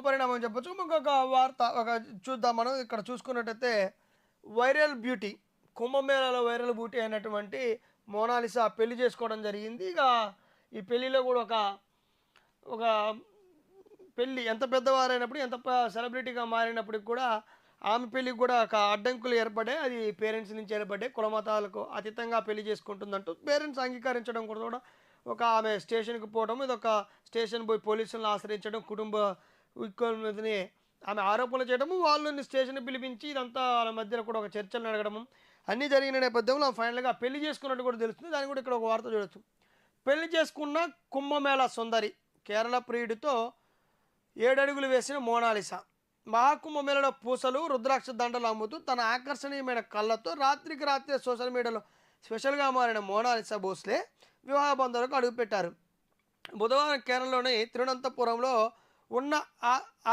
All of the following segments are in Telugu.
శుభపరిణామం చెప్పొచ్చు. ఇంకొక వార్త చూద్దాం మనం. ఇక్కడ చూసుకున్నట్టయితే వైరల్ బ్యూటీ, కుంభమేళాలో వైరల్ బ్యూటీ అయినటువంటి మోనాలిసా పెళ్లి చేసుకోవడం జరిగింది. ఇక ఈ పెళ్లిలో కూడా ఒక పెళ్ళి ఎంత పెద్దవారైనప్పుడు, ఎంత సెలబ్రిటీగా మారినప్పటికి కూడా ఆమె పెళ్ళికి కూడా ఒక అడ్డంకులు ఏర్పడ్డాయి. అది పేరెంట్స్ నుంచి ఏర్పడ్డాయి. కులమతాలకు అతీతంగా పెళ్లి చేసుకుంటుందంటూ పేరెంట్స్ అంగీకరించడం కూడా ఒక ఆమె స్టేషన్కి పోవడం, ఇదొక స్టేషన్ పోయి పోలీసులను ఆశ్రయించడం, కుటుంబ మీదని ఆమె ఆరోపణలు చేయడము, వాళ్ళని స్టేషన్కి పిలిపించి ఇదంతా వాళ్ళ మధ్యలో కూడా ఒక చర్చలు అడగడము అన్నీ జరిగిన నేపథ్యంలో ఫైనల్గా పెళ్లి చేసుకున్నట్టు కూడా తెలుస్తుంది. దాన్ని కూడా ఇక్కడ ఒక వార్త చూడొచ్చు. పెళ్లి చేసుకున్న కుంభమేళా సుందరి, కేరళ ప్రియుడితో 7 అడుగులు వేసిన మోనాలిసా. మహాకుంభమేళలో పూసలు, రుద్రాక్ష దండలు అమ్ముతూ తన ఆకర్షణీయమైన కళ్ళతో రాత్రికి రాత్రే సోషల్ మీడియాలో స్పెషల్గా మారిన మోనాలిసా భోస్లే వివాహ బంధాలకు అడుగుపెట్టారు. బుధవారం కేరళలోని తిరువనంతపురంలో ఉన్న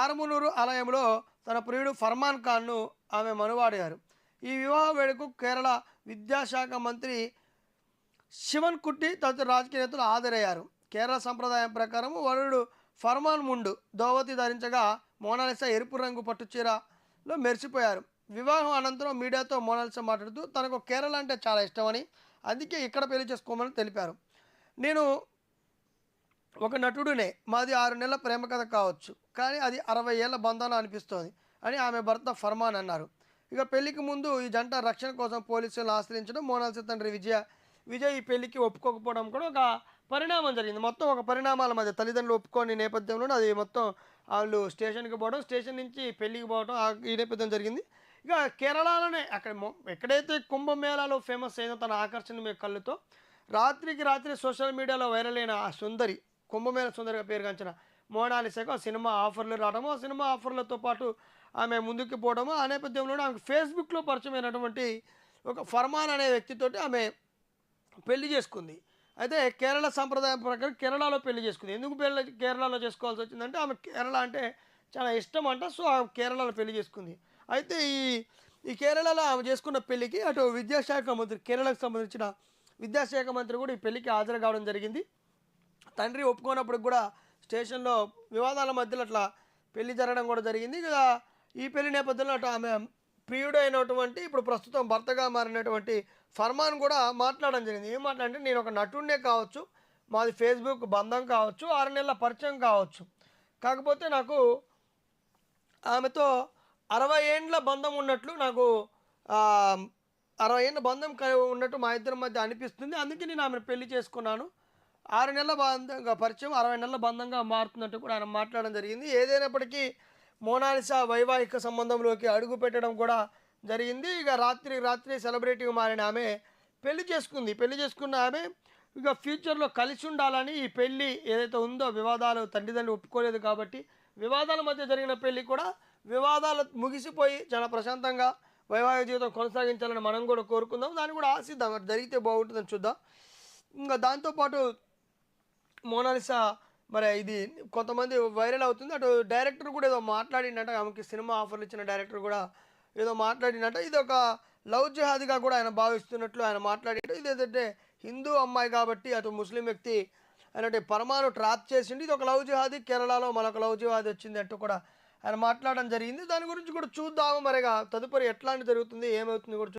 ఆరమునూరు ఆలయంలో తన ప్రియుడు ఫర్మాన్ ఖాన్ను ఆమె మనువాడారు. ఈ వివాహ వేడుకకు కేరళ విద్యాశాఖ మంత్రి శివన్ కుట్టి తదితర రాజకీయ నేతలు హాజరయ్యారు. కేరళ సంప్రదాయం ప్రకారం వరుడు ఫర్మాన్ ముండు ధోవతి ధరించగా మోనాలిసా ఎరుపు రంగు పట్టుచీరలో మెరిసిపోయారు. వివాహం అనంతరం మీడియాతో మోనాలిసా మాట్లాడుతూ తనకు కేరళ అంటే చాలా ఇష్టమని, అందుకే ఇక్కడ పెళ్లి చేసుకోమని తెలిపారు. నేను ఒక నటుడునే, మాది 6 నెలల ప్రేమ కథ కావచ్చు, కానీ అది 60 ఏళ్ల బంధన అనిపిస్తోంది అని ఆమె భర్త ఫర్మాన్ అన్నారు. ఇక పెళ్లికి ముందు ఈ జంట రక్షణ కోసం పోలీసులను ఆశ్రయించడం, మోనాలిసా తండ్రి విజయ్ ఈ పెళ్లికి ఒప్పుకోకపోవడం కూడా ఒక పరిణామం జరిగింది. మొత్తం ఒక పరిణామాల మధ్య తల్లిదండ్రులు ఒప్పుకోని నేపథ్యంలోనే అది మొత్తం వాళ్ళు స్టేషన్కి పోవడం, స్టేషన్ నుంచి పెళ్లికి పోవడం ఈ నేపథ్యం జరిగింది. ఇక కేరళలోనే ఎక్కడైతే కుంభమేళాలో ఫేమస్ అయిన తన ఆకర్షణీయ కళ్ళుతో రాత్రికి రాత్రి సోషల్ మీడియాలో వైరల్ అయిన ఆ సుందరి, కుంభమేళ సుందరిగా పేరుగాంచిన మోనాలిసాకు ఆ సినిమా ఆఫర్లు రావడము, ఆ సినిమా ఆఫర్లతో పాటు ఆమె ముందుకు పోవడము, ఆ నేపథ్యంలోనే ఆమెకు ఫేస్బుక్లో పరిచయమైనటువంటి ఒక ఫర్మాన్ అనే వ్యక్తితోటి ఆమె పెళ్లి చేసుకుంది. అయితే కేరళ సంప్రదాయం ప్రకారం కేరళలో పెళ్లి చేసుకుంది. ఎందుకు కేరళలో చేసుకోవాల్సి వచ్చిందంటే ఆమె కేరళ అంటే చాలా ఇష్టం అంట. సో ఆమె కేరళలో పెళ్లి చేసుకుంది. అయితే ఈ కేరళలో ఆమె చేసుకున్న పెళ్లికి అటు విద్యాశాఖ మంత్రి, కేరళకు సంబంధించిన విద్యాశాఖ మంత్రి కూడా ఈ పెళ్లికి హాజరు కావడం జరిగింది. తండ్రి ఒప్పుకోనప్పుడు కూడా స్టేషన్లో వివాదాల మధ్యలో అట్లా పెళ్లి జరగడం కూడా జరిగింది. ఇక ఈ పెళ్లి నేపథ్యంలో అటు ఆమె ప్రియుడు అయినటువంటి ఇప్పుడు ప్రస్తుతం భర్తగా మారినటువంటి ఫర్మాన్ కూడా మాట్లాడడం జరిగింది. ఏం మాట్లాడంటే, నేను ఒక నటుడినే కావచ్చు, మాది ఫేస్బుక్ బంధం కావచ్చు, 6 నెలల పరిచయం కావచ్చు, కాకపోతే నాకు ఆమెతో 60 ఏండ్ల బంధం ఉన్నట్లు నాకు 60 ఏళ్ళ బంధం ఉన్నట్టు మా ఇద్దరి మధ్య అనిపిస్తుంది. అందుకే నేను ఆమెను పెళ్లి చేసుకున్నాను. 6 నెలల బంధంగా పరిచయం 60 నెలల బంధంగా మారుతున్నట్టు కూడా ఆయన మాట్లాడడం జరిగింది. ఏదైనప్పటికీ మోనాలిసా వైవాహిక సంబంధంలోకి అడుగు పెట్టడం కూడా జరిగింది. ఇక రాత్రి సెలబ్రిటీగా మారిన ఆమె పెళ్లి చేసుకుంది. పెళ్లి చేసుకున్న ఆమె ఇక ఫ్యూచర్లో కలిసి ఉండాలని ఈ పెళ్ళి ఏదైతే ఉందో, వివాదాలు తల్లిదండ్రులు ఒప్పుకోలేదు కాబట్టి వివాదాల మధ్య జరిగిన పెళ్ళి కూడా వివాదాలు ముగిసిపోయి చాలా ప్రశాంతంగా వైవాహిక జీవితం కొనసాగించాలని మనం కూడా కోరుకుందాం. దాన్ని కూడా ఆశిద్దాం, అది జరిగితే బాగుంటుందని చూద్దాం. ఇంకా దాంతోపాటు మోనాలిసా మరి ఇది కొంతమంది వైరల్ అవుతుంది. అటు డైరెక్టర్ కూడా ఏదో మాట్లాడినట్ట, ఆమెకి సినిమా ఆఫర్లు ఇచ్చిన డైరెక్టర్ కూడా ఏదో మాట్లాడినట్ట. ఇది ఒక లవ్ జిహాద్గా కూడా ఆయన భావిస్తున్నట్లు ఆయన మాట్లాడాడు. ఇది ఏంటంటే హిందూ అమ్మాయి కాబట్టి అటు ముస్లిం వ్యక్తి అంటే పరమాను ట్రాప్ చేసింది, ఇది ఒక లవ్ జిహాదీ, కేరళలో మరొక లవ్ జిహాదీ వచ్చింది అంటూ కూడా ఆయన మాట్లాడడం జరిగింది. దాని గురించి కూడా చూద్దాము, మరిగా తదుపరి ఎట్లాంటి జరుగుతుంది, ఏమవుతుంది కూడా